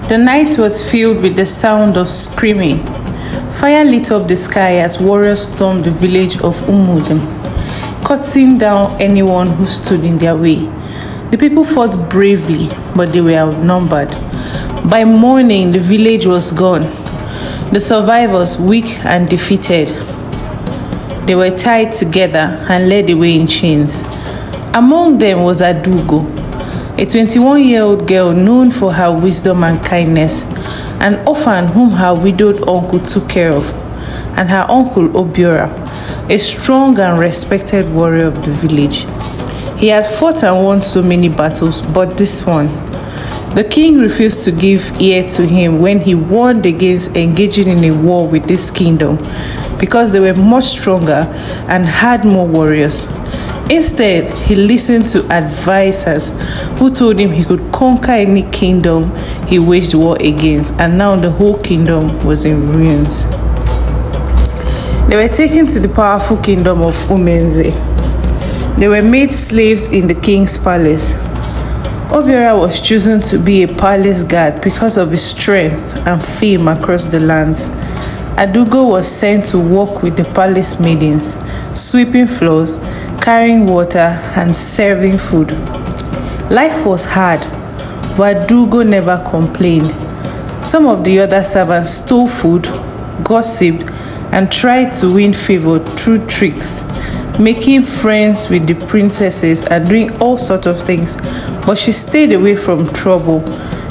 The night was filled with the sound of screaming. Fire lit up the sky as warriors stormed the village of Umudum, cutting down anyone who stood in their way. The people fought bravely, but they were outnumbered. By morning, the village was gone. The survivors, weak and defeated, they were tied together and led away in chains. Among them was Adaugo, a 21-year-old girl known for her wisdom and kindness, an orphan whom her widowed uncle took care of, and her uncle Obiora, a strong and respected warrior of the village. He had fought and won so many battles, but this one, the king refused to give ear to him when he warned against engaging in a war with this kingdom because they were much stronger and had more warriors. Instead, he listened to advisors who told him he could conquer any kingdom he waged war against, and now the whole kingdom was in ruins. They were taken to the powerful kingdom of Umenze. They were made slaves in the king's palace. Obiora was chosen to be a palace guard because of his strength and fame across the lands. Adaugo was sent to work with the palace maidens, sweeping floors, carrying water, and serving food. Life was hard, but Adaugo never complained. Some of the other servants stole food, gossiped, and tried to win favor through tricks, making friends with the princesses and doing all sorts of things, but she stayed away from trouble.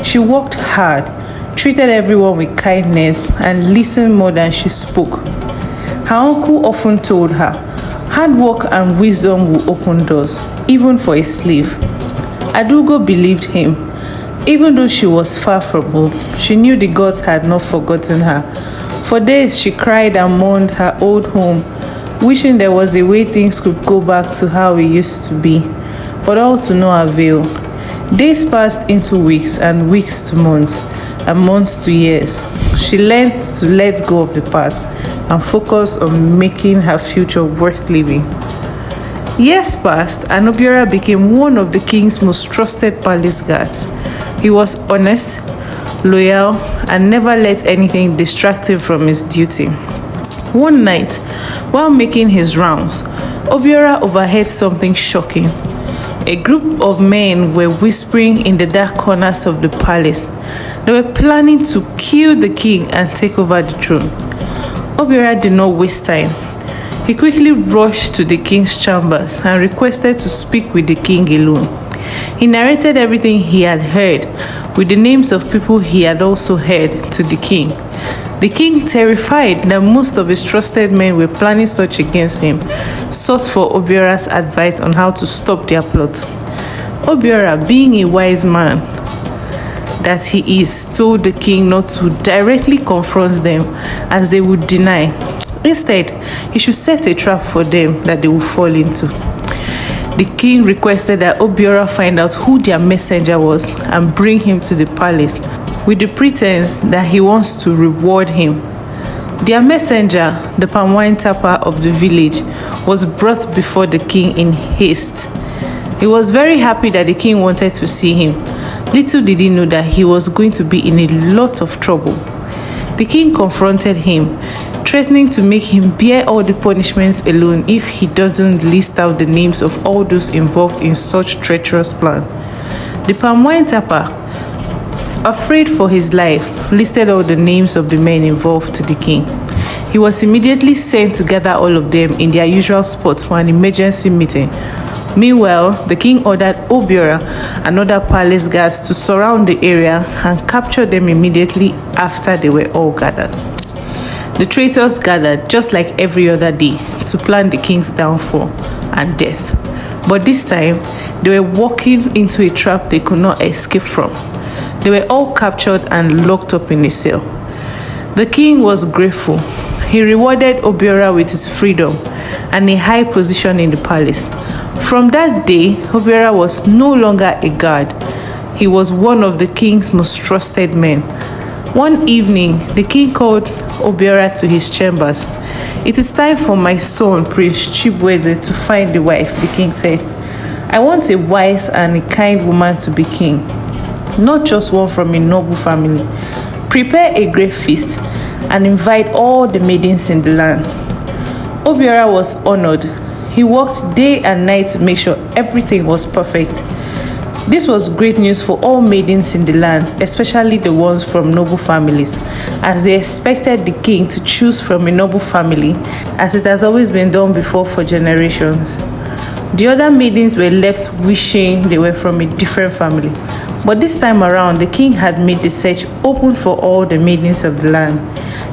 She worked hard, treated everyone with kindness, and listened more than she spoke. Her uncle often told her, hard work and wisdom will open doors, even for a slave. Adaugo believed him. Even though she was far from home, she knew the gods had not forgotten her. For days she cried and mourned her old home, wishing there was a way things could go back to how it used to be, but all to no avail. Days passed into weeks, and weeks to months, and months to years. She learned to let go of the past and focus on making her future worth living. Years passed, and Obiora became one of the king's most trusted palace guards. He was honest, loyal, and never let anything distract him from his duty. One night, while making his rounds, Obiora overheard something shocking. A group of men were whispering in the dark corners of the palace. They were planning to kill the king and take over the throne. Obiora did not waste time. He quickly rushed to the king's chambers and requested to speak with the king alone. He narrated everything he had heard, with the names of people he had also heard, to the king. The king, terrified that most of his trusted men were planning such against him, sought for Obiora's advice on how to stop their plot. Obiora, being a wise man that he is, told the king not to directly confront them, as they would deny. Instead, he should set a trap for them that they will fall into. The king requested that Obiora find out who their messenger was and bring him to the palace, with the pretense that he wants to reward him. Their messenger, the palm wine tapper of the village, was brought before the king in haste. He was very happy that the king wanted to see him. Little did he know that he was going to be in a lot of trouble. The king confronted him, threatening to make him bear all the punishments alone if he doesn't list out the names of all those involved in such treacherous plan. The palm wine tapper, afraid for his life, listed all the names of the men involved to the king. He was immediately sent to gather all of them in their usual spot for an emergency meeting. Meanwhile, the king ordered Obiora and other palace guards to surround the area and capture them immediately after they were all gathered. The traitors gathered, just like every other day, to plan the king's downfall and death. But this time, they were walking into a trap they could not escape from. They were all captured and locked up in a cell. The king was grateful. He rewarded Obiora with his freedom and a high position in the palace. From that day, Obiora was no longer a guard. He was one of the king's most trusted men. One evening, the king called Obiora to his chambers. "It is time for my son, Prince Chibweze, to find a wife," the king said. "I want a wise and a kind woman to be king." not just one from a noble family. Prepare a great feast and invite all the maidens in the land. Obiora was honored. He worked day and night to make sure everything was perfect. This was great news for all maidens in the land, especially the ones from noble families, as they expected the king to choose from a noble family, as it has always been done before for generations. The other maidens were left wishing they were from a different family. But this time around, the king had made the search open for all the maidens of the land.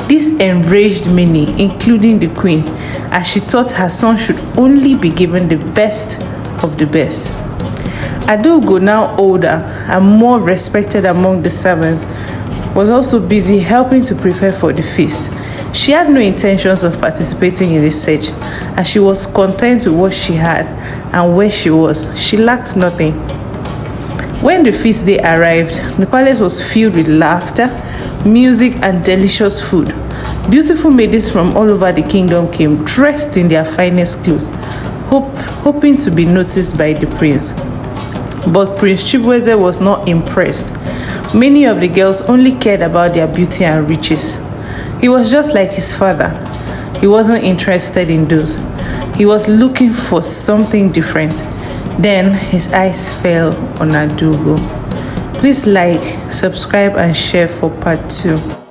This enraged many, including the queen, as she thought her son should only be given the best of the best. Adaugo, now older and more respected among the servants, was also busy helping to prepare for the feast. She had no intentions of participating in the search, as she was content with what she had and where she was. She lacked nothing. When the feast day arrived, the palace was filled with laughter, music, and delicious food. Beautiful maidens from all over the kingdom came, dressed in their finest clothes, hoping to be noticed by the prince. But Prince Chibueze was not impressed. Many of the girls only cared about their beauty and riches. He was just like his father. He wasn't interested in those. He was looking for something different. Then his eyes fell on Adaugo. Please like, subscribe, and share for part 2.